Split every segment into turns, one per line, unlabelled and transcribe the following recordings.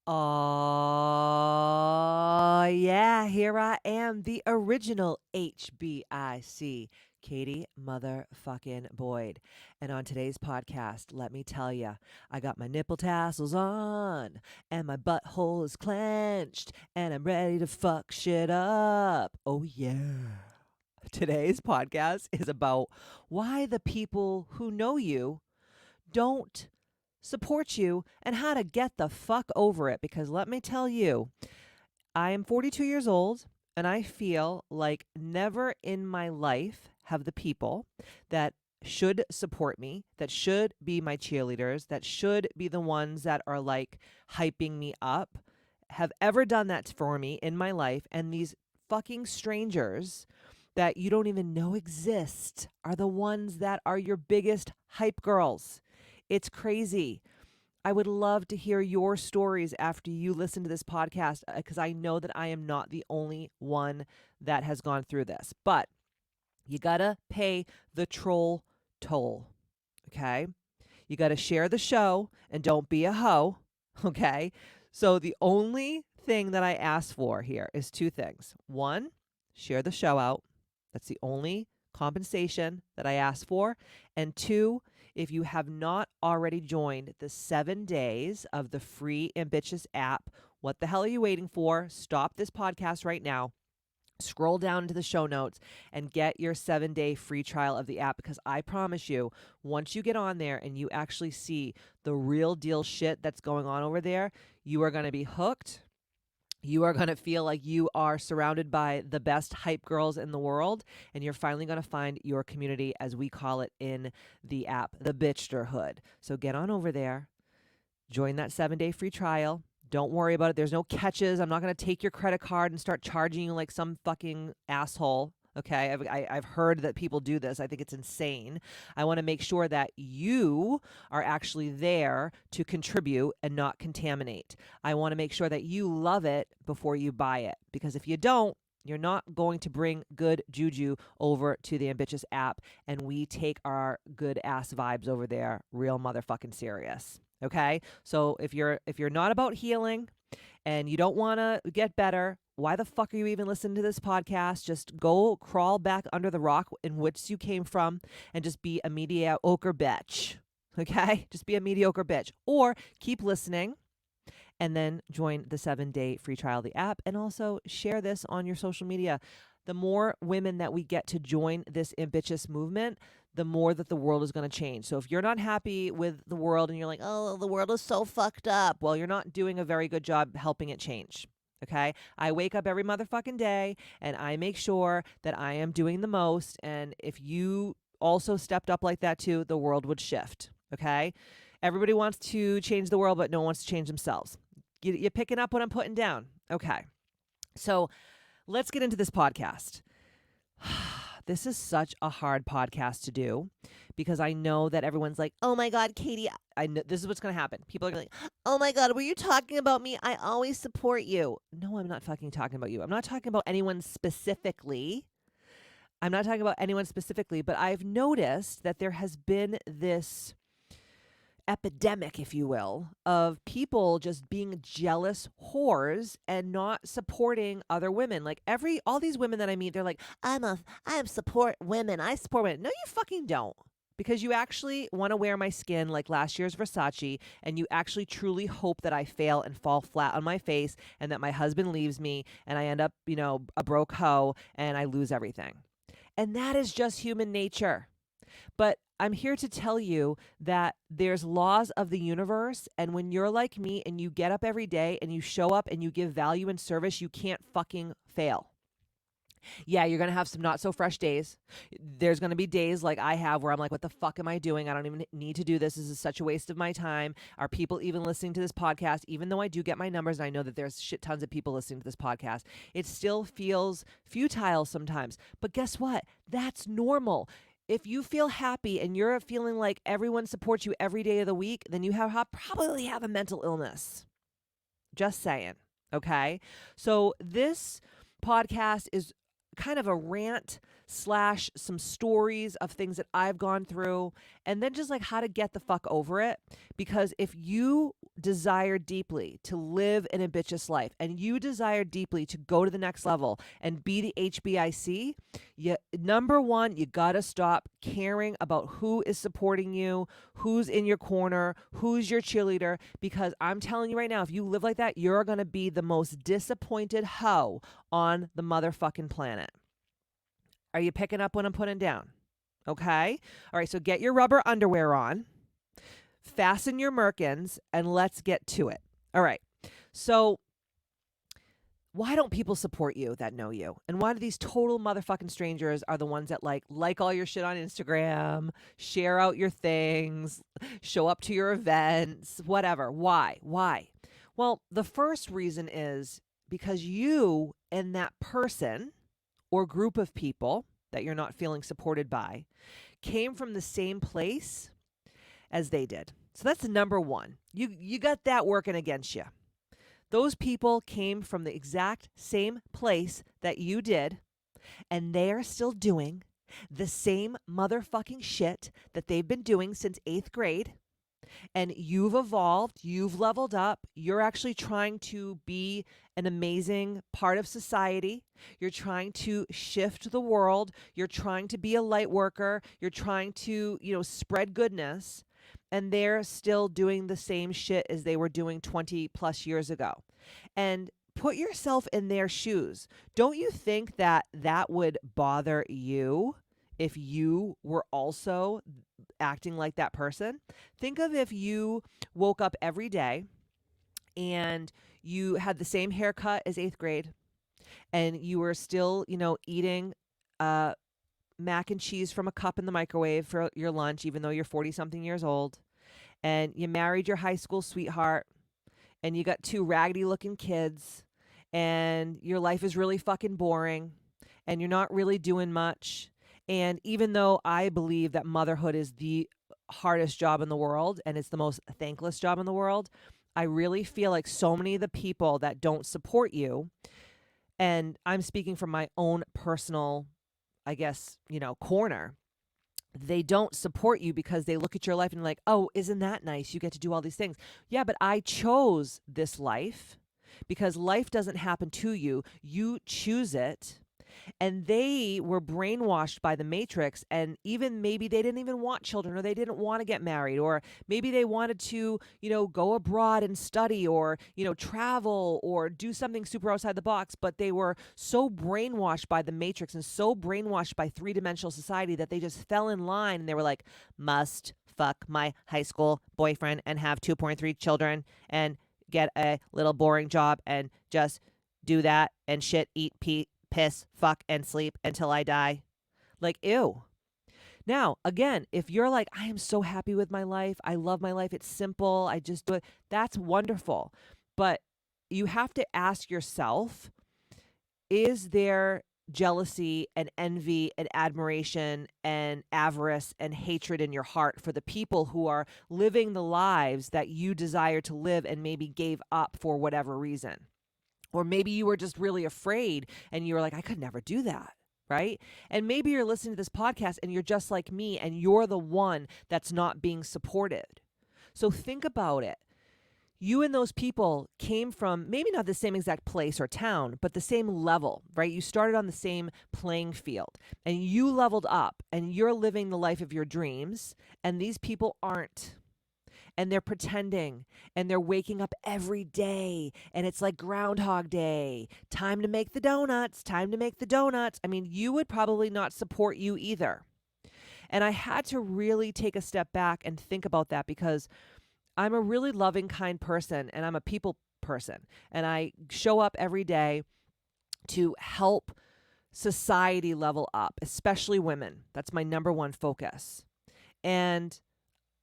Oh, yeah, here I am, the original HBIC, Katie motherfucking Boyd. And on today's podcast, let me tell you, I got my nipple tassels on, and my butthole is clenched, and I'm ready to fuck shit up. Oh, yeah. Today's podcast is about why the people who know you don't support you and how to get the fuck over it. Because let me tell you, I am 42 years old and I feel like never in my life have the people that should support me, that should be my cheerleaders, that should be the ones that are like hyping me up, have ever done that for me in my life. And these fucking strangers that you don't even know exist are the ones that are your biggest hype girls. It's crazy. I would love to hear your stories after you listen to this podcast because I know that I am not the only one that has gone through this. But you got to pay the troll toll, okay? You got to share the show and don't be a hoe, okay? So the only thing that I ask for here is two things. One, share the show out. That's the only compensation that I ask for. And two, if you have not already joined the 7 days of the free Ambitchious app, what the hell are you waiting for? Stop this podcast right now. Scroll down into the show notes and get your 7-day free trial of the app, because I promise you, once you get on there and you actually see the real deal shit that's going on over there, you are going to be hooked. You are going to feel like you are surrounded by the best hype girls in the world, and you're finally going to find your community, as we call it in the app, the bitchterhood. So get on over there, join that 7-day free trial. Don't worry about it. There's no catches. I'm not going to take your credit card and start charging you like some fucking asshole. Okay, I've heard that people do this. I think it's insane. I want to make sure that you are actually there to contribute and not contaminate. I want to make sure that you love it before you buy it, because if you don't, you're not going to bring good juju over to the Ambitchious app, and we take our good ass vibes over there real motherfucking serious. Okay? So if you're not about healing and you don't want to get better, why the fuck are you even listening to this podcast? Just go crawl back under the rock in which you came from and just be a mediocre bitch. Okay? Just be a mediocre bitch. Or keep listening and then join the 7-day free trial of the app, and also share this on your social media. The more women that we get to join this ambitious movement, the more that the world is going to change. So if you're not happy with the world and you're like, oh, the world is so fucked up, well, you're not doing a very good job helping it change. Okay? I wake up every motherfucking day and I make sure that I am doing the most. And if you also stepped up like that too, the world would shift. Okay? Everybody wants to change the world, but no one wants to change themselves. You picking up what I'm putting down? Okay. So let's get into this podcast. This is such a hard podcast to do because I know that everyone's like, oh my God, Katie, I know this is what's going to happen. People are like, oh my God, were you talking about me? I always support you. No, I'm not fucking talking about you. I'm not talking about anyone specifically. But I've noticed that there has been this epidemic, if you will, of people just being jealous whores and not supporting other women. Like all these women that I meet, they're like, I support women. I support women. No, you fucking don't. Because you actually want to wear my skin like last year's Versace, and you actually truly hope that I fail and fall flat on my face and that my husband leaves me and I end up, a broke hoe and I lose everything. And that is just human nature. But I'm here to tell you that there's laws of the universe, and when you're like me and you get up every day and you show up and you give value and service, you can't fucking fail. Yeah, you're going to have some not so fresh days. There's going to be days like I have where I'm like, what the fuck am I doing? I don't even need to do this. This is such a waste of my time. Are people even listening to this podcast? Even though I do get my numbers and I know that there's shit tons of people listening to this podcast, it still feels futile sometimes. But guess what? That's normal. If you feel happy and you're feeling like everyone supports you every day of the week, then you probably have a mental illness. Just saying. Okay. So this podcast is kind of a rant slash some stories of things that I've gone through, and then just like how to get the fuck over it. Because if you desire deeply to live an ambitious life and you desire deeply to go to the next level and be the HBIC, number one, you got to stop caring about who is supporting you, who's in your corner, who's your cheerleader, because I'm telling you right now, if you live like that, you're going to be the most disappointed hoe on the motherfucking planet. Are you picking up what I'm putting down? Okay? All right, so get your rubber underwear on, fasten your merkins, and let's get to it. All right. So why don't people support you that know you? And why do these total motherfucking strangers are the ones that like all your shit on Instagram, share out your things, show up to your events, whatever? Why? Well, the first reason is because you and that person or group of people that you're not feeling supported by came from the same place as they did. So that's number one. You got that working against you. Those people came from the exact same place that you did, and they are still doing the same motherfucking shit that they've been doing since 8th grade. And you've evolved, you've leveled up, you're actually trying to be an amazing part of society. You're trying to shift the world. You're trying to be a light worker. You're trying to, spread goodness. And they're still doing the same shit as they were doing 20 plus years ago. And put yourself in their shoes. Don't you think that would bother you if you were also acting like that person? Think of if you woke up every day and you had the same haircut as 8th grade and you were still, eating mac and cheese from a cup in the microwave for your lunch, even though you're 40-something years old, and you married your high school sweetheart, and you got 2 raggedy-looking kids, and your life is really fucking boring, and you're not really doing much. And even though I believe that motherhood is the hardest job in the world, and it's the most thankless job in the world, I really feel like so many of the people that don't support you, and I'm speaking from my own personal corner. They don't support you because they look at your life and like, oh, isn't that nice? You get to do all these things. Yeah, but I chose this life because life doesn't happen to you. You choose it. And they were brainwashed by the Matrix, and even maybe they didn't even want children, or they didn't want to get married, or maybe they wanted to, go abroad and study, or, travel, or do something super outside the box, but they were so brainwashed by the Matrix and so brainwashed by three-dimensional society that they just fell in line, and they were like, must fuck my high school boyfriend and have 2.3 children and get a little boring job and just do that and shit, eat, pee, piss, fuck, and sleep until I die. Like, ew. Now, again, if you're like, I am so happy with my life, I love my life, it's simple, I just do it, that's wonderful. But you have to ask yourself, is there jealousy and envy and admiration and avarice and hatred in your heart for the people who are living the lives that you desire to live and maybe gave up for whatever reason? Or maybe you were just really afraid and you were like, I could never do that, right? And maybe you're listening to this podcast and you're just like me and you're the one that's not being supported. So think about it. You and those people came from maybe not the same exact place or town, but the same level, right? You started on the same playing field and you leveled up and you're living the life of your dreams, and these people aren't. And they're pretending, and they're waking up every day, and it's like Groundhog Day. Time to make the donuts, time to make the donuts. I mean, you would probably not support you either. And I had to really take a step back and think about that, because I'm a really loving, kind person, and I'm a people person. And I show up every day to help society level up, especially women. That's my number one focus. And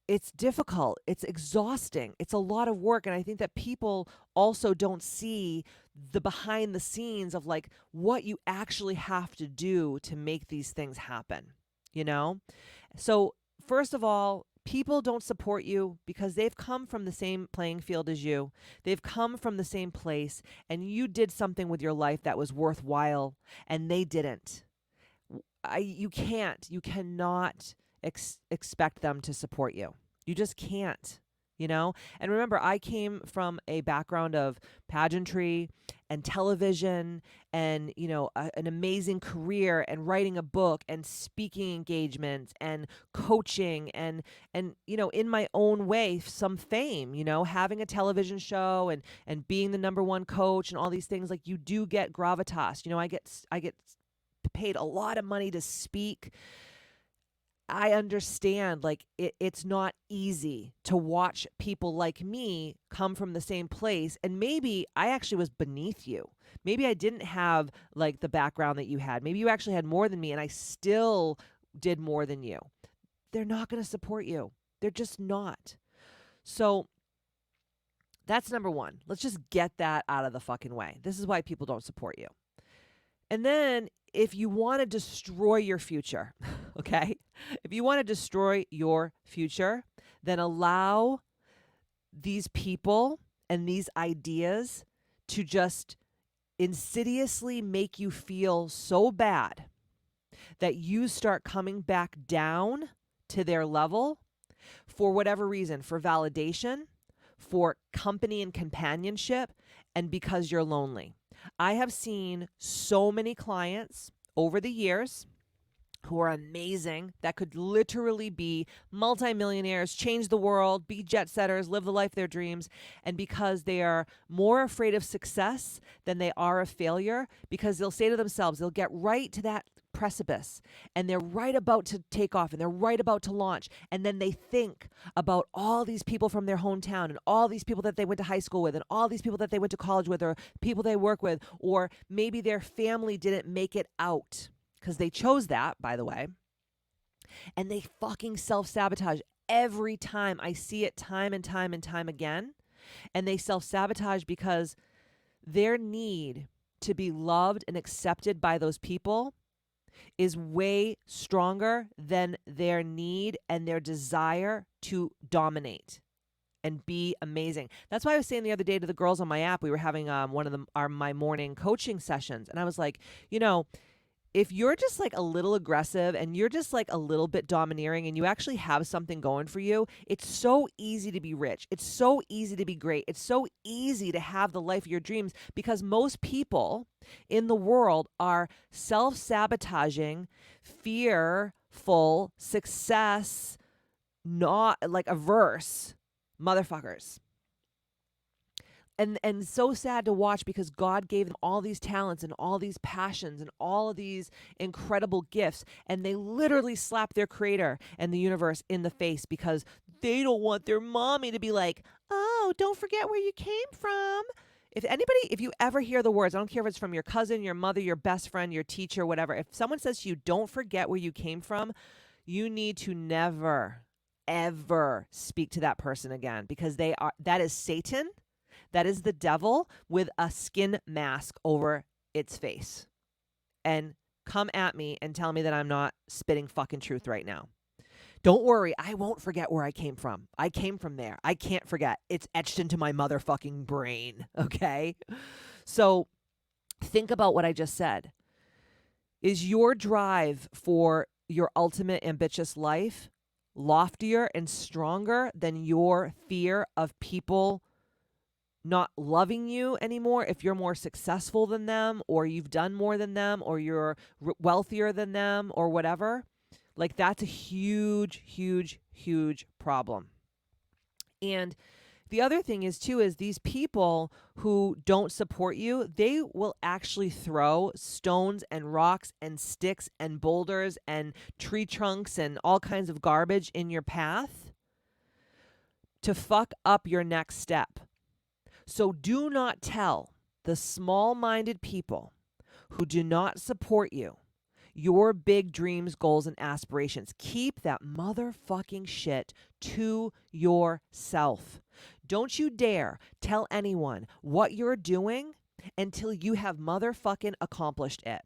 it's difficult. It's exhausting. It's a lot of work. And I think that people also don't see the behind the scenes of like what you actually have to do to make these things happen, So first of all, people don't support you because they've come from the same playing field as you. They've come from the same place, and you did something with your life that was worthwhile, and they didn't. you cannot expect them to support you. You just can't, you know? And remember, I came from a background of pageantry and television and, you know, an amazing career and writing a book and speaking engagements and coaching and, you know, in my own way, some fame, you know, having a television show and being the number one coach and all these things. Like, you do get gravitas. You know, I get paid a lot of money to speak. I understand, like, it's not easy to watch people like me come from the same place. And maybe I actually was beneath you. Maybe I didn't have like the background that you had. Maybe you actually had more than me and I still did more than you. They're not going to support you. They're just not. So that's number one. Let's just get that out of the fucking way. This is why people don't support you. And then if you want to destroy your future, okay? If you want to destroy your future, then allow these people and these ideas to just insidiously make you feel so bad that you start coming back down to their level for whatever reason, for validation, for company and companionship, and because you're lonely. I have seen so many clients over the years who are amazing, that could literally be multimillionaires, change the world, be jet setters, live the life of their dreams. And because they are more afraid of success than they are of failure, because they'll say to themselves, they'll get right to that precipice and they're right about to take off and they're right about to launch. And then they think about all these people from their hometown and all these people that they went to high school with and all these people that they went to college with or people they work with, or maybe their family didn't make it out because they chose that, by the way. And they fucking self-sabotage every time. I see it time and time and time again. And they self-sabotage because their need to be loved and accepted by those people is way stronger than their need and their desire to dominate and be amazing. That's why I was saying the other day to the girls on my app, we were having one of my morning coaching sessions. And I was like, you know, if you're just like a little aggressive and you're just like a little bit domineering and you actually have something going for you, it's so easy to be rich. It's so easy to be great. It's so easy to have the life of your dreams because most people in the world are self-sabotaging, fearful, success, not like averse motherfuckers. And so sad to watch because God gave them all these talents and all these passions and all of these incredible gifts, and they literally slap their creator and the universe in the face because they don't want their mommy to be like, oh, don't forget where you came from. If you ever hear the words, I don't care if it's from your cousin, your mother, your best friend, your teacher, whatever, if someone says to you, don't forget where you came from, you need to never, ever speak to that person again because that is Satan. That is the devil with a skin mask over its face. And come at me and tell me that I'm not spitting fucking truth right now. Don't worry, I won't forget where I came from. I came from there. I can't forget. It's etched into my motherfucking brain, okay? So think about what I just said. Is your drive for your ultimate ambitious life loftier and stronger than your fear of people not loving you anymore if you're more successful than them or you've done more than them or you're wealthier than them or whatever? Like, that's a huge, huge, huge problem. And the other thing is too, is these people who don't support you, they will actually throw stones and rocks and sticks and boulders and tree trunks and all kinds of garbage in your path to fuck up your next step. So do not tell the small-minded people who do not support you your big dreams, goals, and aspirations. Keep that motherfucking shit to yourself. Don't you dare tell anyone what you're doing until you have motherfucking accomplished it.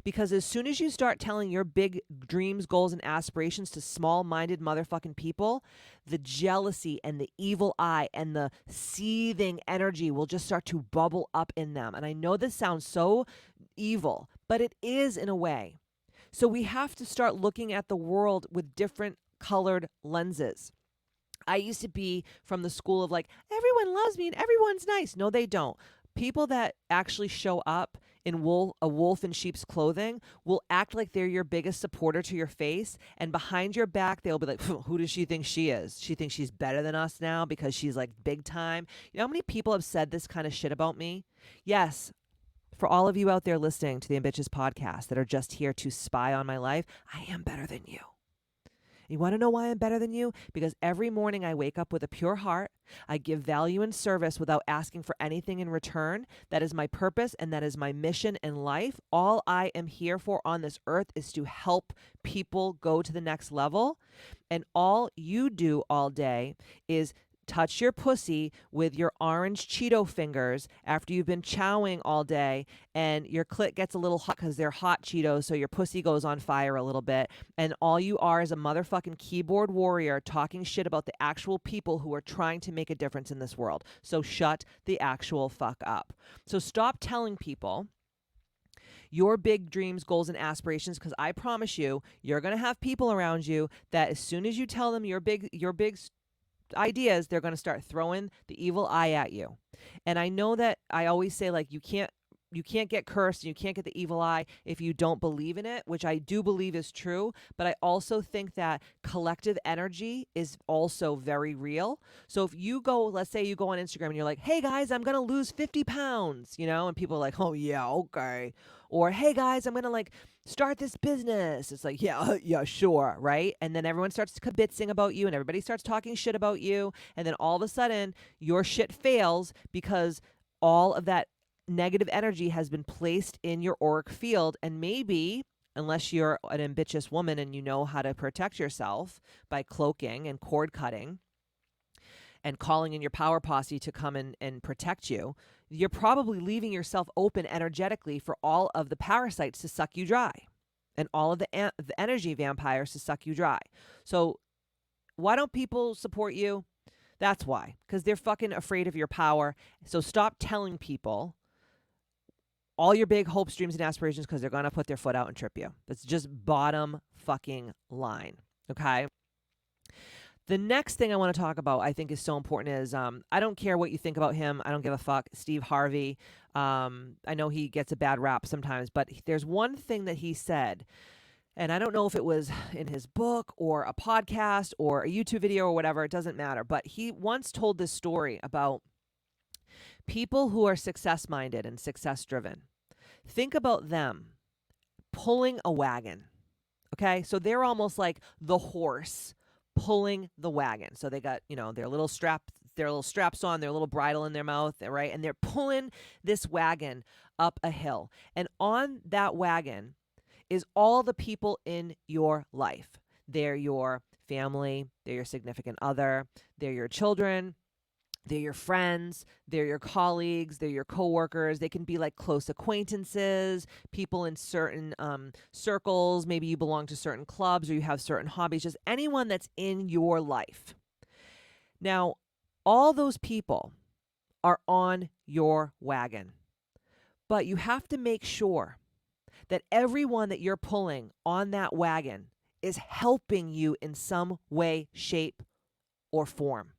Because as soon as you start telling your big dreams, goals, and aspirations to small-minded motherfucking people, the jealousy and the evil eye and the seething energy will just start to bubble up in them. And I know this sounds so evil, but it is in a way. So we have to start looking at the world with different colored lenses. I used to be from the school of like, everyone loves me and everyone's nice. No, they don't. People that actually show up in a wolf in sheep's clothing will act like they're your biggest supporter to your face. And behind your back, they'll be like, who does she think she is? She thinks she's better than us now because she's like big time. You know how many people have said this kind of shit about me? Yes. For all of you out there listening to the Ambitchious Podcast that are just here to spy on my life, I am better than you. You want to know why I'm better than you? Because every morning I wake up with a pure heart. I give value and service without asking for anything in return. That is my purpose and that is my mission in life. All I am here for on this earth is to help people go to the next level. And all you do all day is touch your pussy with your orange Cheeto fingers after you've been chowing all day, and your clit gets a little hot because they're hot Cheetos, so your pussy goes on fire a little bit, and all you are is a motherfucking keyboard warrior talking shit about the actual people who are trying to make a difference in this world. So shut the actual fuck up. So stop telling people your big dreams, goals, and aspirations, because I promise you, you're going to have people around you that as soon as you tell them your big ideas, they're going to start throwing the evil eye at you. And I know that I always say, like, you can't get cursed and you can't get the evil eye if you don't believe in it, which I do believe is true. But I also think that collective energy is also very real. So if you go, let's say you go on Instagram and you're like, hey guys, I'm going to lose 50 pounds, and people are like, oh yeah, okay. Or, hey guys, I'm going to like start this business. It's like, yeah, sure, right? And then everyone starts kibitzing about you and everybody starts talking shit about you. And then all of a sudden your shit fails because all of that negative energy has been placed in your auric field. And maybe, unless you're an ambitious woman and you know how to protect yourself by cloaking and cord cutting and calling in your power posse to come in and protect you, you're probably leaving yourself open energetically for all of the parasites to suck you dry and all of the energy vampires to suck you dry. So why don't people support you? That's why, because they're fucking afraid of your power. So stop telling people all your big hopes, dreams, and aspirations because they're going to put their foot out and trip you. That's just bottom fucking line, okay? The next thing I want to talk about, I think is so important, is I don't care what you think about him. I don't give a fuck. Steve Harvey. I know he gets a bad rap sometimes, but there's one thing that he said, and I don't know if it was in his book or a podcast or a YouTube video or whatever. It doesn't matter. But he once told this story about people who are success-minded and success-driven. Think about them pulling a wagon, okay? So they're almost like the horse pulling the wagon. So they got, their little straps on, their little bridle in their mouth, right? And they're pulling this wagon up a hill. And on that wagon is all the people in your life. They're your family, they're your significant other, they're your children, they're your friends, they're your colleagues, they're your coworkers. They can be like close acquaintances, people in certain circles. Maybe you belong to certain clubs or you have certain hobbies, just anyone that's in your life. Now, all those people are on your wagon, but you have to make sure that everyone that you're pulling on that wagon is helping you in some way, shape, or form.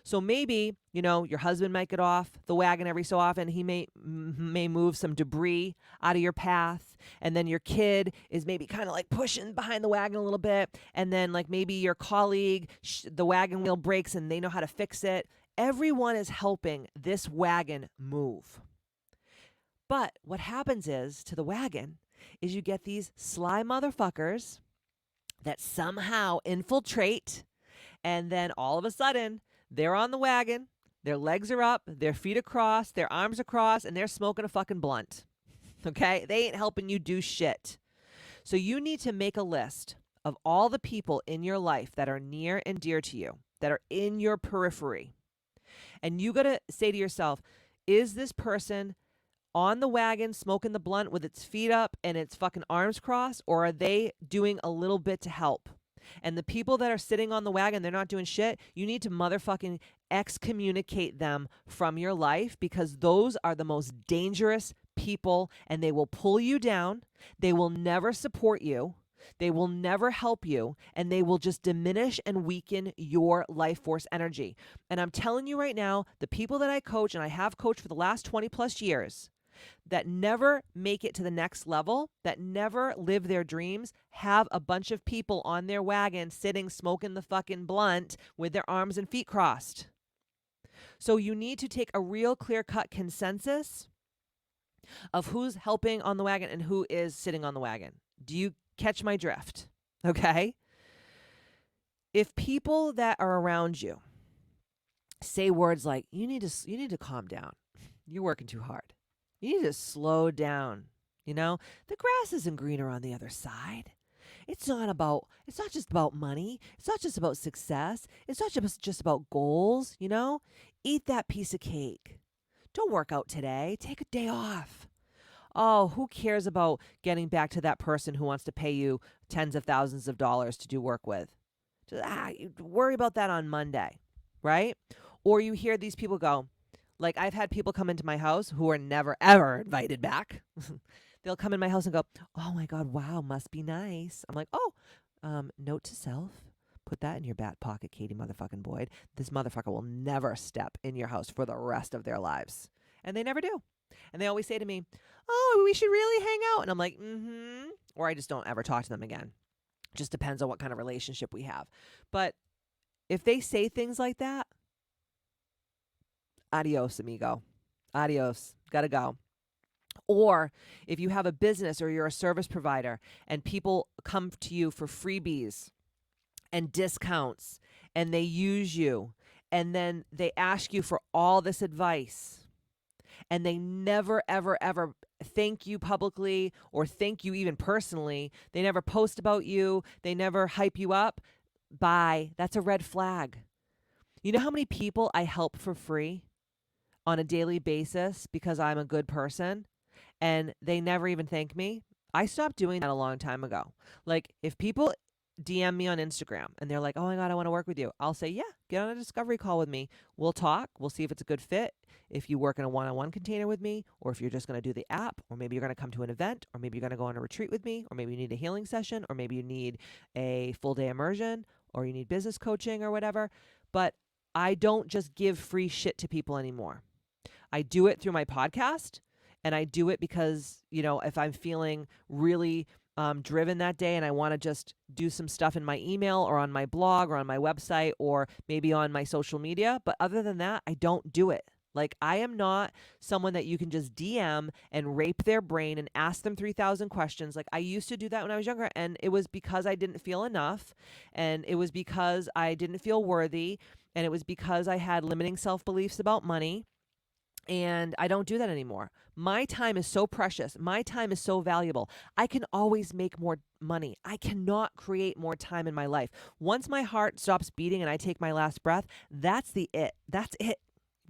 So maybe, your husband might get off the wagon every so often. He may move some debris out of your path. And then your kid is maybe kind of like pushing behind the wagon a little bit. And then like maybe your colleague, the wagon wheel breaks and they know how to fix it. Everyone is helping this wagon move. But what happens is to the wagon is you get these sly motherfuckers that somehow infiltrate. And then all of a sudden, they're on the wagon, their legs are up, their feet across, their arms across, and they're smoking a fucking blunt. Okay? They ain't helping you do shit. So you need to make a list of all the people in your life that are near and dear to you, that are in your periphery. And you got to say to yourself, is this person on the wagon smoking the blunt with its feet up and its fucking arms crossed, or are they doing a little bit to help? And the people that are sitting on the wagon, they're not doing shit. You need to motherfucking excommunicate them from your life, because those are the most dangerous people and they will pull you down. They will never support you. They will never help you, and they will just diminish and weaken your life force energy. And I'm telling you right now, the people that I coach, and I have coached for the last 20 plus years, that never make it to the next level, that never live their dreams, have a bunch of people on their wagon sitting smoking the fucking blunt with their arms and feet crossed. So you need to take a real clear-cut consensus of who's helping on the wagon and who is sitting on the wagon. Do you catch my drift? Okay? If people that are around you say words like, you need to calm down. You're working too hard. You need to slow down. You know, the grass isn't greener on the other side. It's not just about money. It's not just about success. It's not just about goals, you know? Eat that piece of cake. Don't work out today. Take a day off. Oh, who cares about getting back to that person who wants to pay you tens of thousands of dollars to do work with? Just, worry about that on Monday, right? Or you hear these people go, like I've had people come into my house who are never, ever invited back. They'll come in my house and go, oh my God, wow, must be nice. I'm like, note to self, put that in your back pocket, Katie motherfucking Boyd. This motherfucker will never step in your house for the rest of their lives. And they never do. And they always say to me, oh, we should really hang out. And I'm like, mm-hmm. Or I just don't ever talk to them again. Just depends on what kind of relationship we have. But if they say things like that, adios, amigo. Adios. Gotta go. Or if you have a business or you're a service provider and people come to you for freebies and discounts and they use you and then they ask you for all this advice and they never, ever, ever thank you publicly or thank you even personally. They never post about you. They never hype you up. Bye. That's a red flag. You know how many people I help for free on a daily basis because I'm a good person and they never even thank me? I stopped doing that a long time ago. Like if people DM me on Instagram and they're like, oh my God, I want to work with you. I'll say, yeah, get on a discovery call with me. We'll talk. We'll see if it's a good fit. If you work in a one-on-one container with me, or if you're just going to do the app, or maybe you're going to come to an event, or maybe you're going to go on a retreat with me, or maybe you need a healing session, or maybe you need a full day immersion, or you need business coaching or whatever. But I don't just give free shit to people anymore. I do it through my podcast, and I do it because, you know, if I'm feeling really driven that day and I want to just do some stuff in my email or on my blog or on my website or maybe on my social media. But other than that, I don't do it. Like I am not someone that you can just DM and rape their brain and ask them 3,000 questions. Like I used to do that when I was younger, and it was because I didn't feel enough, and it was because I didn't feel worthy, and it was because I had limiting self-beliefs about money. And I don't do that anymore. My time is so precious. My time is so valuable. I can always make more money. I cannot create more time in my life. Once my heart stops beating and I take my last breath, that's it. That's it.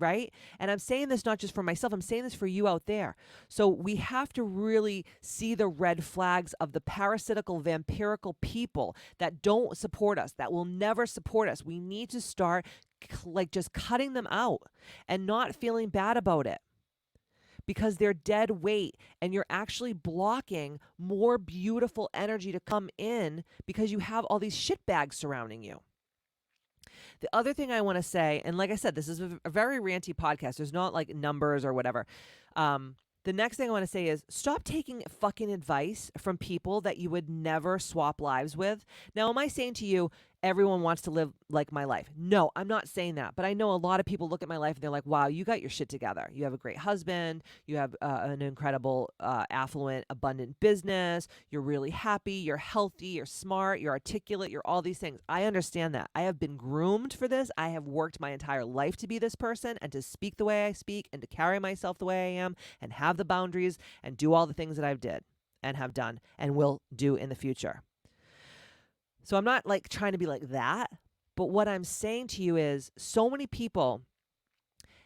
Right? And I'm saying this not just for myself, I'm saying this for you out there. So we have to really see the red flags of the parasitical, vampirical people that don't support us, that will never support us. We need to start like just cutting them out and not feeling bad about it, because they're dead weight and you're actually blocking more beautiful energy to come in because you have all these shit bags surrounding you. The other thing I want to say, and like I said, this is a very ranty podcast. There's not like numbers or whatever. The next thing I want to say is stop taking fucking advice from people that you would never swap lives with. Now, am I saying to you, everyone wants to live like my life? No, I'm not saying that. But I know a lot of people look at my life and they're like, wow, you got your shit together. You have a great husband. You have an incredible, affluent, abundant business. You're really happy. You're healthy. You're smart. You're articulate. You're all these things. I understand that. I have been groomed for this. I have worked my entire life to be this person and to speak the way I speak and to carry myself the way I am and have the boundaries and do all the things that I've did and have done and will do in the future. So I'm not like trying to be like that, but what I'm saying to you is so many people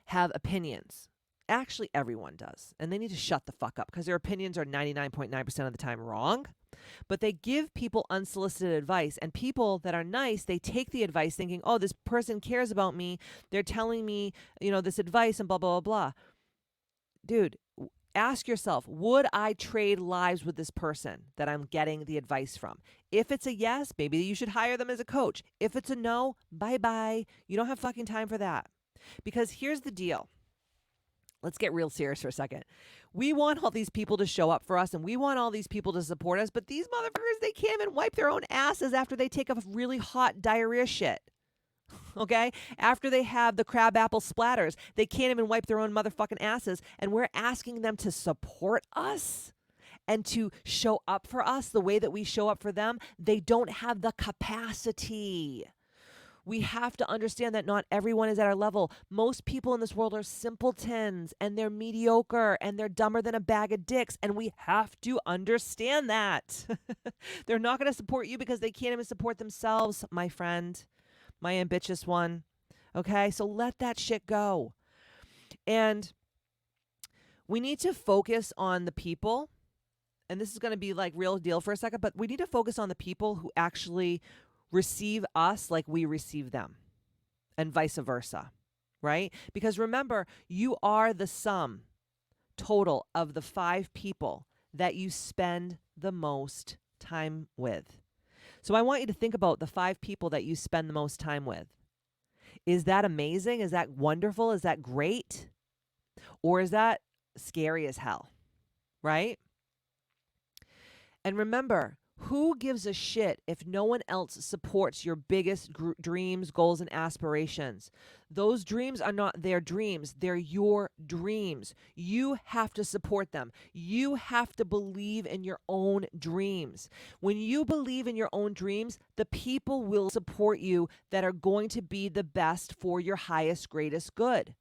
have opinions. Actually, everyone does. And they need to shut the fuck up because their opinions are 99.9% of the time wrong. But they give people unsolicited advice, and people that are nice, they take the advice thinking, oh, this person cares about me. They're telling me, this advice and blah, blah, blah, blah. Dude, Ask yourself, would I trade lives with this person that I'm getting the advice from? If it's a yes, maybe you should hire them as a coach. If it's a no, bye-bye. You don't have fucking time for that. Because here's the deal. Let's get real serious for a second. We want all these people to show up for us and we want all these people to support us, but these motherfuckers, they can't even wipe their own asses after they take a really hot diarrhea shit. Okay? After they have the crabapple splatters, they can't even wipe their own motherfucking asses, and we're asking them to support us and to show up for us the way that we show up for them. They don't have the capacity. We have to understand that not everyone is at our level. Most people in this world are simpletons and they're mediocre and they're dumber than a bag of dicks, and we have to understand that. They're not going to support you because they can't even support themselves, my friend. My ambitious one. Okay, so let that shit go. And we need to focus on the people. And this is going to be like real deal for a second, but we need to focus on the people who actually receive us like we receive them, and vice versa, right? Because remember, you are the sum total of the 5 people that you spend the most time with. So I want you to think about the 5 people that you spend the most time with. Is that amazing? Is that wonderful? Is that great? Or is that scary as hell? Right? And remember, who gives a shit if no one else supports your biggest dreams, goals, and aspirations? Those dreams are not their dreams. They're your dreams. You have to support them. You have to believe in your own dreams. When you believe in your own dreams, the people will support you that are going to be the best for your highest, greatest good.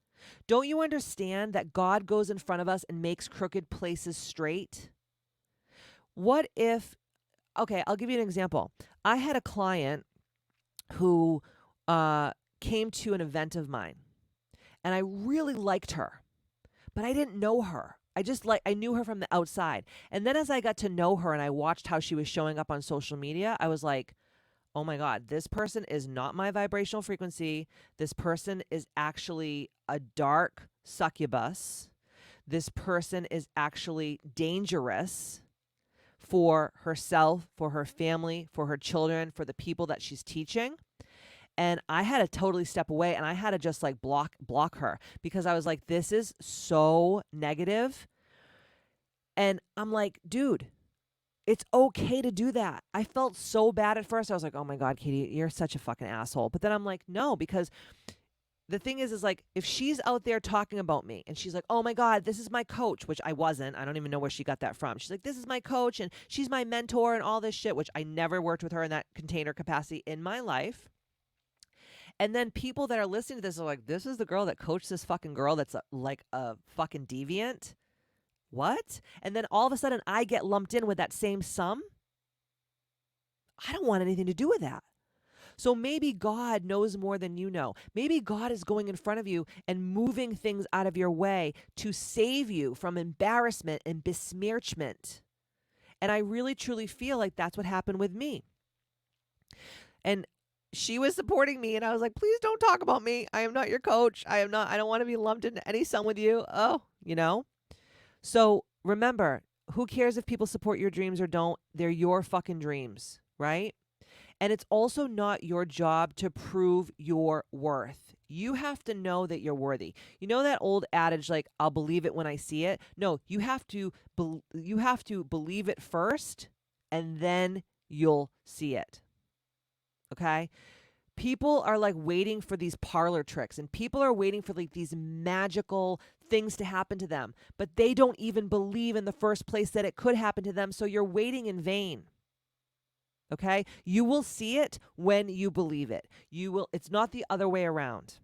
Don't you understand that God goes in front of us and makes crooked places straight? What if Okay, I'll give you an example. I had a client who came to an event of mine, and I really liked her, but I didn't know her. I knew her from the outside. And then as I got to know her and I watched how she was showing up on social media, I was like, oh my God, this person is not my vibrational frequency. This person is actually a dark succubus. This person is actually dangerous for herself, for her family, for her children, for the people that she's teaching. And I had to totally step away, and I had to just like block her, because I was like, this is so negative. And I'm like, dude, it's okay to do that. I felt so bad at first. I was like, oh my God, Katie, you're such a fucking asshole. But then I'm like, no, because the thing is like, if she's out there talking about me and she's like, oh my God, this is my coach, which I wasn't. I don't even know where she got that from. She's like, this is my coach and she's my mentor and all this shit, which I never worked with her in that container capacity in my life. And then people that are listening to this are like, this is the girl that coached this fucking girl that's like a fucking deviant. What? And then all of a sudden I get lumped in with that same sum. I don't want anything to do with that. So maybe God knows more than you know. Maybe God is going in front of you and moving things out of your way to save you from embarrassment and besmirchment. And I really, truly feel like that's what happened with me. And she was supporting me, and I was like, please don't talk about me. I am not your coach. I don't want to be lumped into any sum with you. So remember, who cares if people support your dreams or don't? They're your fucking dreams, right? And it's also not your job to prove your worth. You have to know that you're worthy. You know that old adage, like, I'll believe it when I see it? No, you have to believe it first, and then you'll see it. Okay? People are like waiting for these parlor tricks, and people are waiting for like these magical things to happen to them, but they don't even believe in the first place that it could happen to them, so you're waiting in vain. Okay? You will see it when you believe it. It's not the other way around.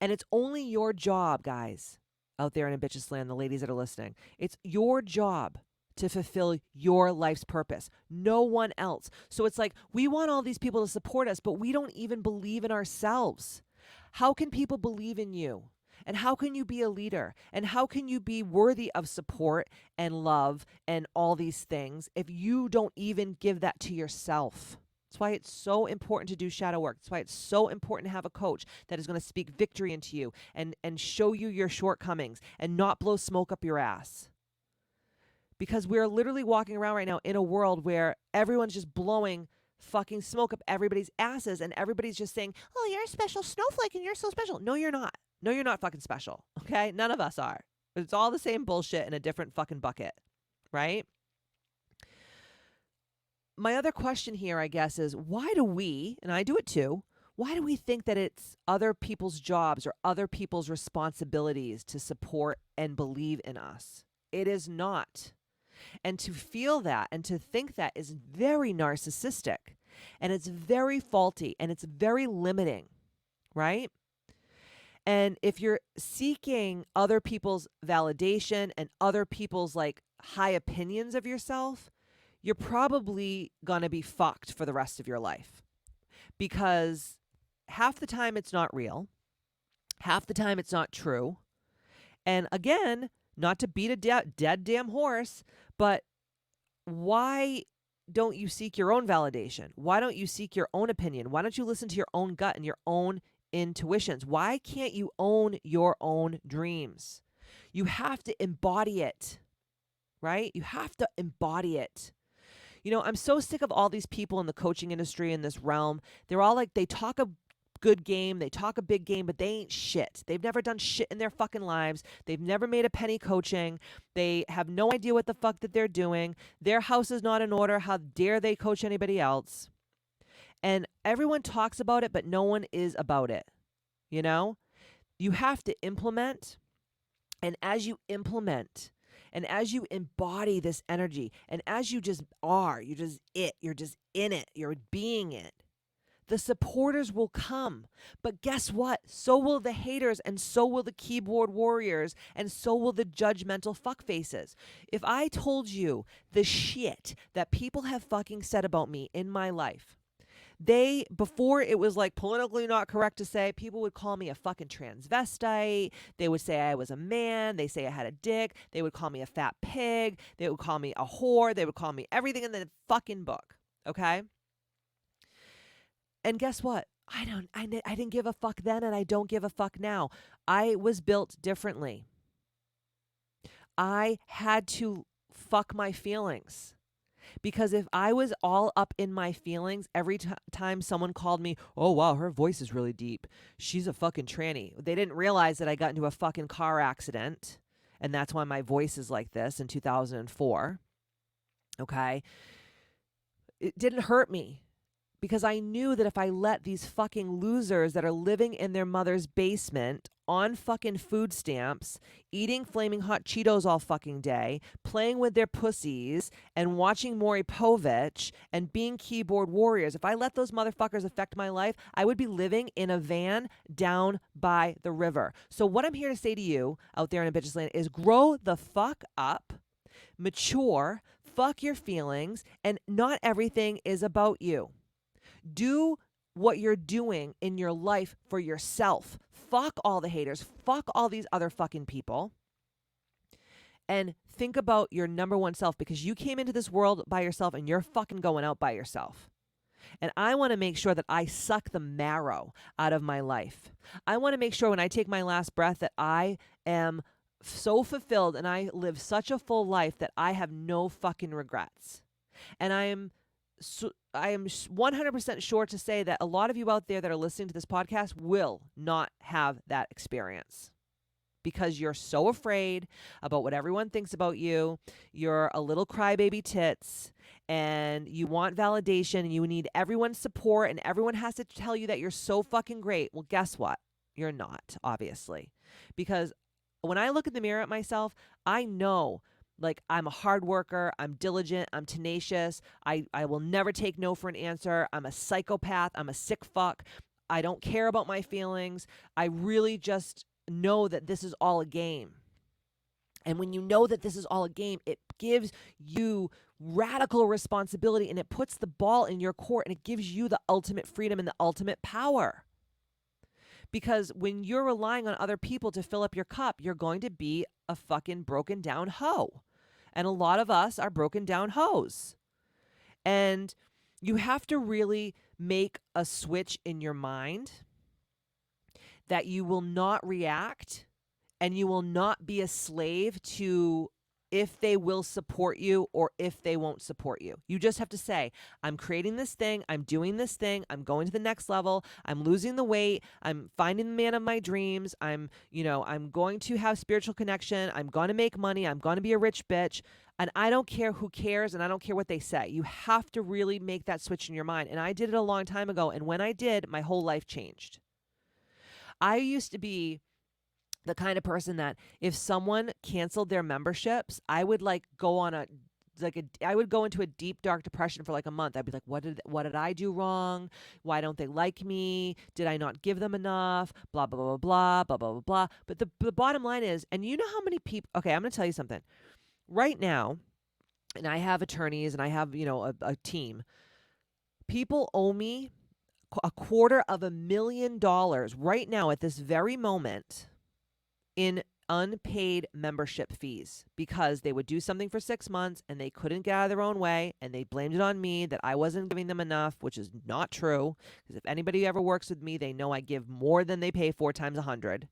And it's only your job, guys, out there in Ambitchious Land, the ladies that are listening. It's your job to fulfill your life's purpose. No one else. So it's like, we want all these people to support us, but we don't even believe in ourselves. How can people believe in you? And how can you be a leader? And how can you be worthy of support and love and all these things if you don't even give that to yourself? That's why it's so important to do shadow work. That's why it's so important to have a coach that is going to speak victory into you and show you your shortcomings and not blow smoke up your ass. Because we're literally walking around right now in a world where everyone's just blowing fucking smoke up everybody's asses and everybody's just saying, oh, you're a special snowflake and you're so special. No, you're not. No, you're not fucking special. Okay? None of us are. It's all the same bullshit in a different fucking bucket. Right? My other question here, I guess, is why do we, and I do it too, why do we think that it's other people's jobs or other people's responsibilities to support and believe in us? It is not. And to feel that and to think that is very narcissistic, and it's very faulty, and it's very limiting, right? And if you're seeking other people's validation and other people's like high opinions of yourself, you're probably going to be fucked for the rest of your life, because half the time it's not real. Half the time it's not true. And again, not to beat a dead damn horse, but why don't you seek your own validation? Why don't you seek your own opinion? Why don't you listen to your own gut and your own intuitions? Why can't you own your own dreams? You have to embody it, right? You have to embody it. You know, I'm so sick of all these people in the coaching industry in this realm. They're all like, they talk a good game, they talk a big game, but they ain't shit. They've never done shit in their fucking lives. They've never made a penny coaching. They have no idea what the fuck that they're doing. Their house is not in order. How dare they coach anybody else? And everyone talks about it, but no one is about it. You know? You have to implement, and as you implement, and as you embody this energy, and as you just are, you're just in it, you're being it, the supporters will come. But guess what? So will the haters, and so will the keyboard warriors, and so will the judgmental fuckfaces. If I told you the shit that people have fucking said about me in my life, before it was like politically not correct to say, people would call me a fucking transvestite. They would say I was a man. They say I had a dick. They would call me a fat pig. They would call me a whore. They would call me everything in the fucking book. Okay? And guess what? I didn't give a fuck then, and I don't give a fuck now. I was built differently. I had to fuck my feelings. Because if I was all up in my feelings every time someone called me, oh, wow, her voice is really deep, she's a fucking tranny. They didn't realize that I got into a fucking car accident, and that's why my voice is like this in 2004. Okay? It didn't hurt me, because I knew that if I let these fucking losers that are living in their mother's basement on fucking food stamps, eating flaming hot Cheetos all fucking day, playing with their pussies, and watching Maury Povich and being keyboard warriors, if I let those motherfuckers affect my life, I would be living in a van down by the river. So what I'm here to say to you out there in Ambitchious Land is grow the fuck up, mature, fuck your feelings, and not everything is about you. Do what you're doing in your life for yourself. Fuck all the haters. Fuck all these other fucking people. And think about your number one self, because you came into this world by yourself and you're fucking going out by yourself. And I want to make sure that I suck the marrow out of my life. I want to make sure when I take my last breath that I am so fulfilled and I live such a full life that I have no fucking regrets. And I am 100% sure to say that a lot of you out there that are listening to this podcast will not have that experience, because you're so afraid about what everyone thinks about you. You're a little crybaby tits, and you want validation, and you need everyone's support, and everyone has to tell you that you're so fucking great. Well, guess what? You're not, obviously. Because when I look in the mirror at myself, I know, like, I'm a hard worker, I'm diligent, I'm tenacious, I will never take no for an answer, I'm a psychopath, I'm a sick fuck, I don't care about my feelings, I really just know that this is all a game. And when you know that this is all a game, it gives you radical responsibility, and it puts the ball in your court, and it gives you the ultimate freedom and the ultimate power. Because when you're relying on other people to fill up your cup, you're going to be a fucking broken down hoe. And a lot of us are broken down hoes. And You have to really make a switch in your mind that you will not react and you will not be a slave to if they will support you or if they won't support you. You just have to say, I'm creating this thing, I'm doing this thing, I'm going to the next level, I'm losing the weight, I'm finding the man of my dreams, I'm going to have spiritual connection, I'm going to make money, I'm going to be a rich bitch, and I don't care who cares and I don't care what they say. You have to really make that switch in your mind. And I did it a long time ago, and when I did, my whole life changed. I used to be the kind of person that if someone canceled their memberships, I would I would go into a deep dark depression for like a month. I'd be like, what did I do wrong? Why don't they like me? Did I not give them enough? Blah blah blah blah blah blah blah blah. But the bottom line is, and you know how many people? Okay, I'm going to tell you something. Right now, and I have attorneys and I have a team. People owe me $250,000 right now at this very moment in unpaid membership fees because they would do something for 6 months and they couldn't get out of their own way and they blamed it on me that I wasn't giving them enough, which is not true, because if anybody ever works with me, they know I give more than they pay 4 times 100.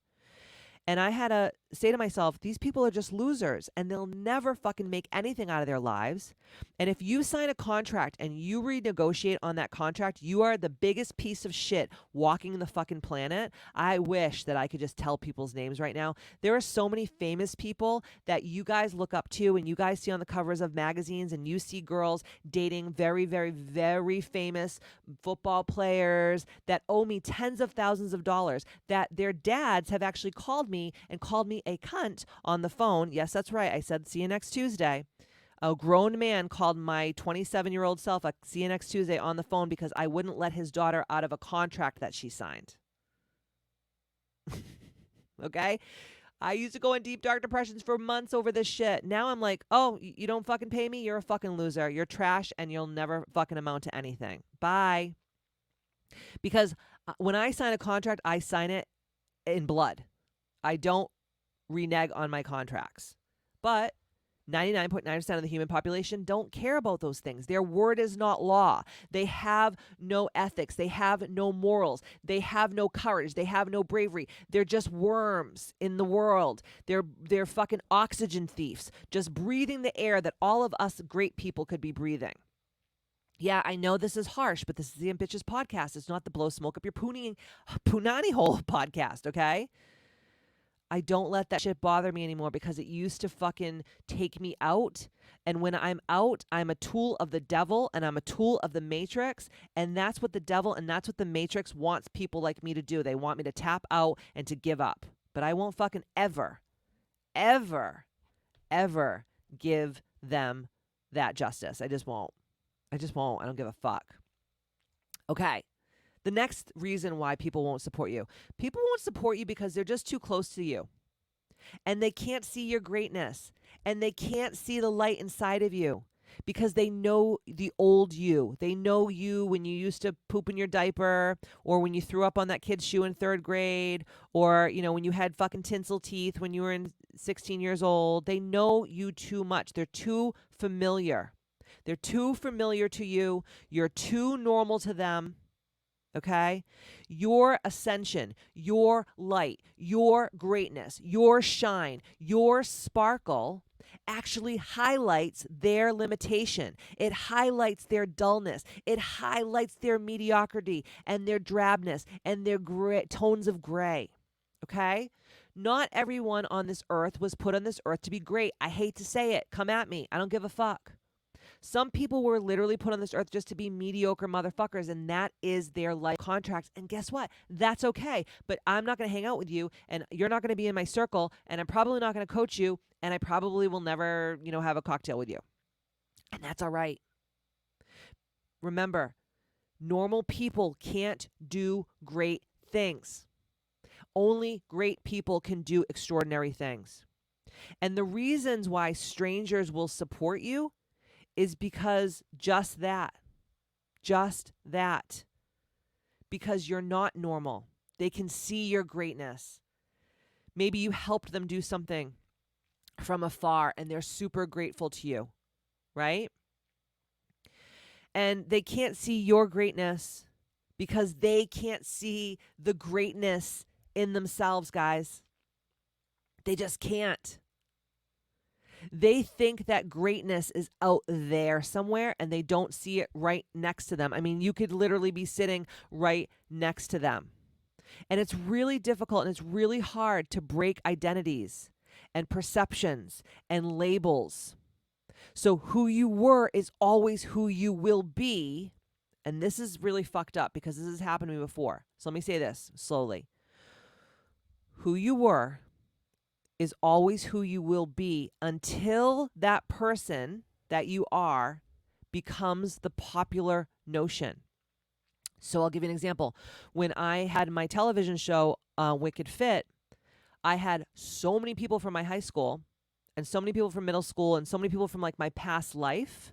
And I had to say to myself, these people are just losers and they'll never fucking make anything out of their lives. And if you sign a contract and you renegotiate on that contract, you are the biggest piece of shit walking the fucking planet. I wish that I could just tell people's names right now. There are so many famous people that you guys look up to and you guys see on the covers of magazines, and you see girls dating very, very, very famous football players that owe me tens of thousands of dollars, that their dads have actually called me and called me a cunt on the phone. Yes, that's right. I said, see you next Tuesday. A grown man called my 27-year-old self a see you next Tuesday on the phone because I wouldn't let his daughter out of a contract that she signed. Okay? I used to go in deep, dark depressions for months over this shit. Now I'm like, oh, you don't fucking pay me? You're a fucking loser. You're trash and you'll never fucking amount to anything. Bye. Because when I sign a contract, I sign it in blood. I don't renege on my contracts. But 99.9% of the human population don't care about those things. Their word is not law. They have no ethics. They have no morals. They have no courage. They have no bravery. They're just worms in the world. They're fucking oxygen thieves, just breathing the air that all of us great people could be breathing. Yeah, I know this is harsh, but this is the Ambitchious Podcast. It's not the blow smoke up your punani hole podcast, okay? I don't let that shit bother me anymore because it used to fucking take me out. And when I'm out, I'm a tool of the devil and I'm a tool of the matrix. And that's what the devil and that's what the matrix wants people like me to do. They want me to tap out and to give up. But I won't fucking ever, ever, ever give them that justice. I just won't. I don't give a fuck. Okay. The next reason why people won't support you. People won't support you because they're just too close to you. And they can't see your greatness. And they can't see the light inside of you. Because they know the old you. They know you when you used to poop in your diaper, or when you threw up on that kid's shoe in 3rd grade, or, when you had fucking tinsel teeth when you were 16 years old. They know you too much. They're too familiar. They're too familiar to you. You're too normal to them. Okay? Your ascension, your light, your greatness, your shine, your sparkle actually highlights their limitation. It highlights their dullness. It highlights their mediocrity and their drabness and their tones of gray. Okay? Not everyone on this earth was put on this earth to be great. I hate to say it. Come at me. I don't give a fuck. Some people were literally put on this earth just to be mediocre motherfuckers, and that is their life contract. And guess what? That's okay. But I'm not going to hang out with you, and you're not going to be in my circle, and I'm probably not going to coach you, and I probably will never, have a cocktail with you. And that's all right. Remember, normal people can't do great things. Only great people can do extraordinary things. And the reasons why strangers will support you is because just that. Because you're not normal. They can see your greatness. Maybe you helped them do something from afar and they're super grateful to you, right? And they can't see your greatness because they can't see the greatness in themselves, guys. They just can't. They think that greatness is out there somewhere and they don't see it right next to them. I mean, you could literally be sitting right next to them. And it's really difficult and it's really hard to break identities and perceptions and labels. So who you were is always who you will be. And this is really fucked up because this has happened to me before. So let me say this slowly. Who you were is always who you will be until that person that you are becomes the popular notion. So I'll give you an example. When I had my television show, Wicked Fit, I had so many people from my high school and so many people from middle school and so many people from like my past life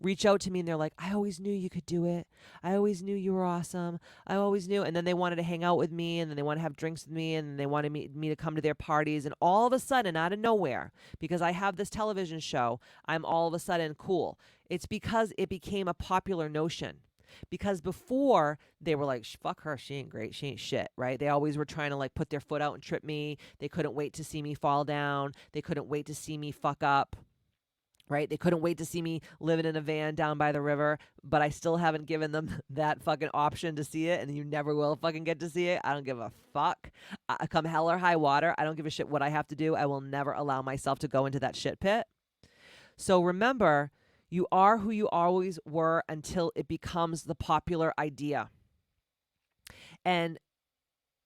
reach out to me and they're like, I always knew you could do it. I always knew you were awesome. I always knew. And then they wanted to hang out with me and then they want to have drinks with me and they wanted me to come to their parties. And all of a sudden, out of nowhere, because I have this television show, I'm all of a sudden cool. It's because it became a popular notion. Because before they were like, fuck her, she ain't great, she ain't shit, right? They always were trying to like put their foot out and trip me. They couldn't wait to see me fall down. They couldn't wait to see me fuck up. Right? They couldn't wait to see me living in a van down by the river, but I still haven't given them that fucking option to see it, and you never will fucking get to see it. I don't give a fuck. Come hell or high water, I don't give a shit what I have to do. I will never allow myself to go into that shit pit. So remember, you are who you always were until it becomes the popular idea. And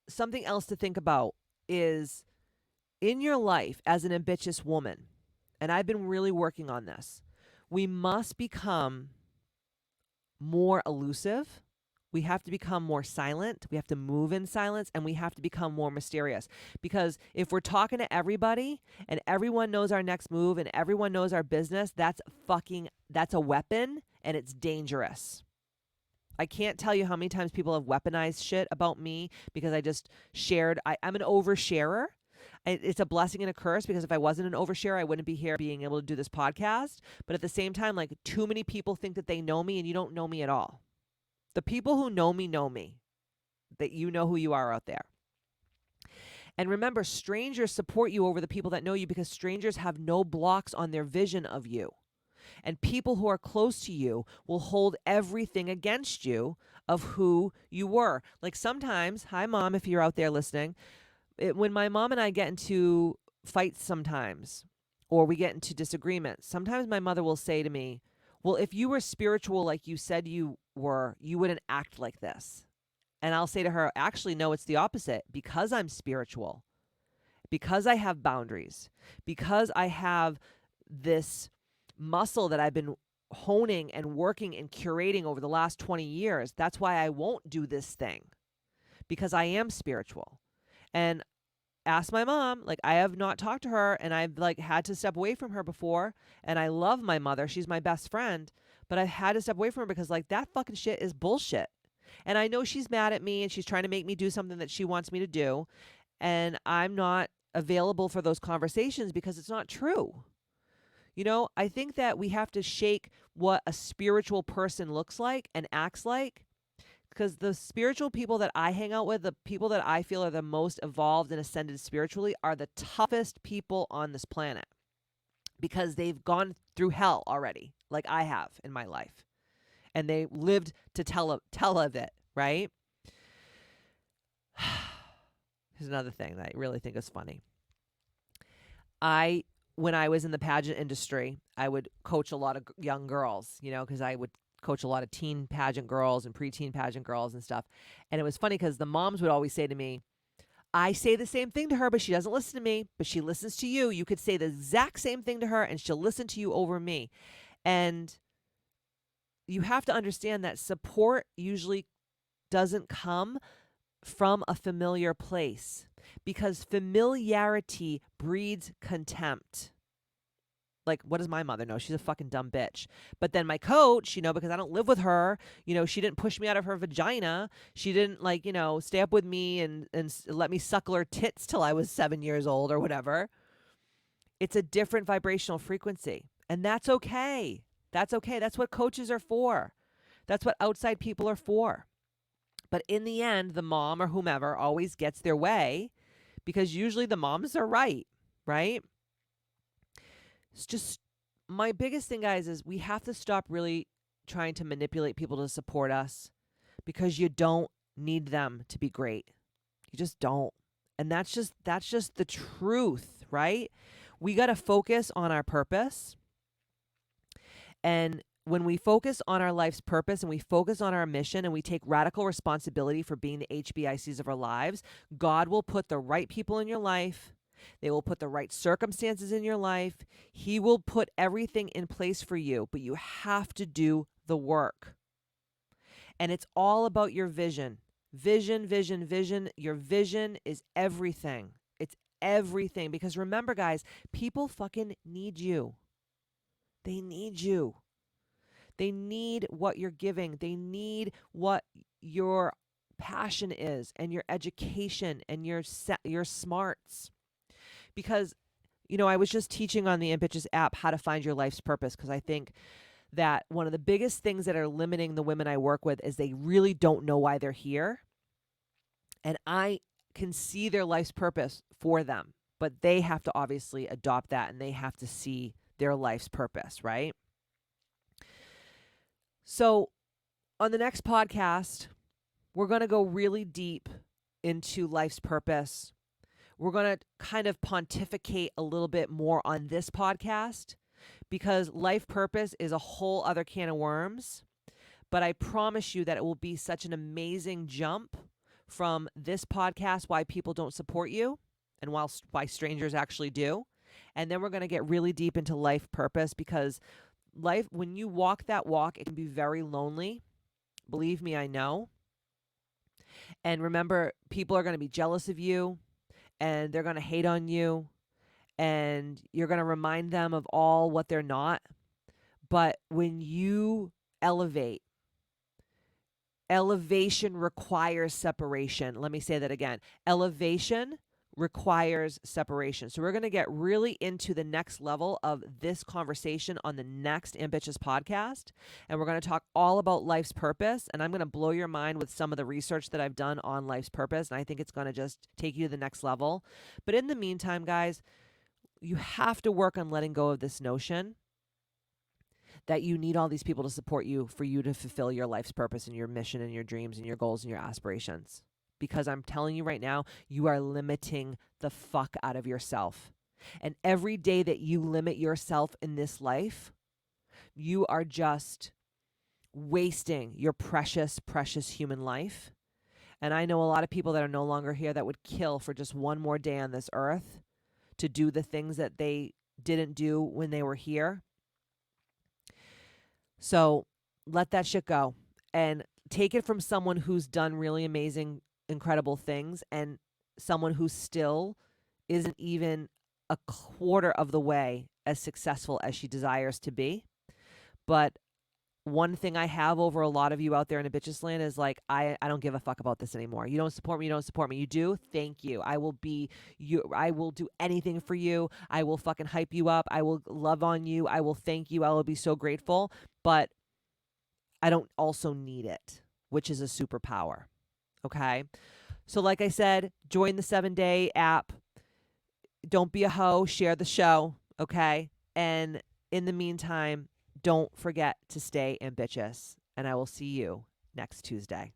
something else to think about is in your life as an ambitious woman, and I've been really working on this, we must become more elusive. We have to become more silent. We have to move in silence, and we have to become more mysterious. Because if we're talking to everybody and everyone knows our next move and everyone knows our business, that's a weapon and it's dangerous. I can't tell you how many times people have weaponized shit about me because I just shared. I'm an oversharer. It's a blessing and a curse because if I wasn't an overshare, I wouldn't be here being able to do this podcast. But at the same time, like too many people think that they know me and you don't know me at all. The people who know me, that you know who you are out there. And remember, strangers support you over the people that know you because strangers have no blocks on their vision of you. And people who are close to you will hold everything against you of who you were. Like sometimes, hi mom, if you're out there listening, when my mom and I get into fights sometimes, or we get into disagreements, sometimes my mother will say to me, well, if you were spiritual like you said you were, you wouldn't act like this. And I'll say to her, actually, no, it's the opposite. Because I'm spiritual, because I have boundaries, because I have this muscle that I've been honing and working and curating over the last 20 years, that's why I won't do this thing, because I am spiritual. And ask my mom, like I have not talked to her and I've like had to step away from her before. And I love my mother. She's my best friend, but I've had to step away from her because like that fucking shit is bullshit. And I know she's mad at me and she's trying to make me do something that she wants me to do. And I'm not available for those conversations because it's not true. You know, I think that we have to shake what a spiritual person looks like and acts like. Because the spiritual people that I hang out with, the people that I feel are the most evolved and ascended spiritually, are the toughest people on this planet. Because they've gone through hell already, like I have in my life. And they lived to tell of it, right? Here's another thing that I really think is funny. When I was in the pageant industry, I would coach a lot of young girls, you know, because I would coach a lot of teen pageant girls and preteen pageant girls and stuff. And it was funny because the moms would always say to me, I say the same thing to her, but she doesn't listen to me, but she listens to you. You could say the exact same thing to her and she'll listen to you over me. And you have to understand that support usually doesn't come from a familiar place because familiarity breeds contempt. Like, what does my mother know? She's a fucking dumb bitch. But then my coach, you know, because I don't live with her, you know, she didn't push me out of her vagina. She didn't, like, you know, stay up with me and let me suckle her tits till I was 7 years old or whatever. It's a different vibrational frequency. And that's okay. That's okay. That's what coaches are for. That's what outside people are for. But in the end, the mom or whomever always gets their way because usually the moms are right, right? It's just my biggest thing, guys, is we have to stop really trying to manipulate people to support us because you don't need them to be great. You just don't. And that's just the truth, right? We got to focus on our purpose. And when we focus on our life's purpose and we focus on our mission and we take radical responsibility for being the HBICs of our lives, God will put the right people in your life. They will put the right circumstances in your life. He will put everything in place for you, but you have to do the work. And it's all about your vision. Vision, vision, vision. Your vision is everything. It's everything. Because remember, guys, people fucking need you. They need you. They need what you're giving. They need what your passion is and your education and your smarts. Because, I was just teaching on the Ambitchious app how to find your life's purpose, because I think that one of the biggest things that are limiting the women I work with is they really don't know why they're here. And I can see their life's purpose for them, but they have to obviously adopt that and they have to see their life's purpose, right? So on the next podcast, we're going to go really deep into life's purpose. We're going to kind of pontificate a little bit more on this podcast because life purpose is a whole other can of worms. But I promise you that it will be such an amazing jump from this podcast, why people don't support you and why strangers actually do. And then we're going to get really deep into life purpose, because life, when you walk that walk, it can be very lonely. Believe me, I know. And remember, people are going to be jealous of you and they're going to hate on you and you're going to remind them of all what they're not. But when you elevation requires separation. Let me say that again. Elevation requires separation. So we're going to get really into the next level of this conversation on the next Ambitchious podcast. And we're going to talk all about life's purpose. And I'm going to blow your mind with some of the research that I've done on life's purpose. And I think it's going to just take you to the next level. But in the meantime, guys, you have to work on letting go of this notion that you need all these people to support you for you to fulfill your life's purpose and your mission and your dreams and your goals and your aspirations. Because I'm telling you right now, you are limiting the fuck out of yourself. And every day that you limit yourself in this life, you are just wasting your precious, precious human life. And I know a lot of people that are no longer here that would kill for just one more day on this earth to do the things that they didn't do when they were here. So let that shit go and take it from someone who's done really amazing, incredible things and someone who still isn't even a quarter of the way as successful as she desires to be. But one thing I have over a lot of you out there in Ambitchious land is like, I don't give a fuck about this anymore. You don't support me. You don't support me. You do? Thank you. I will be you. I will do anything for you. I will fucking hype you up. I will love on you. I will thank you. I will be so grateful. But I don't also need it, which is a superpower. Okay. So like I said, join the 7-day app. Don't be a hoe. Share the show. Okay. And in the meantime, don't forget to stay ambitious. And I will see you next Tuesday.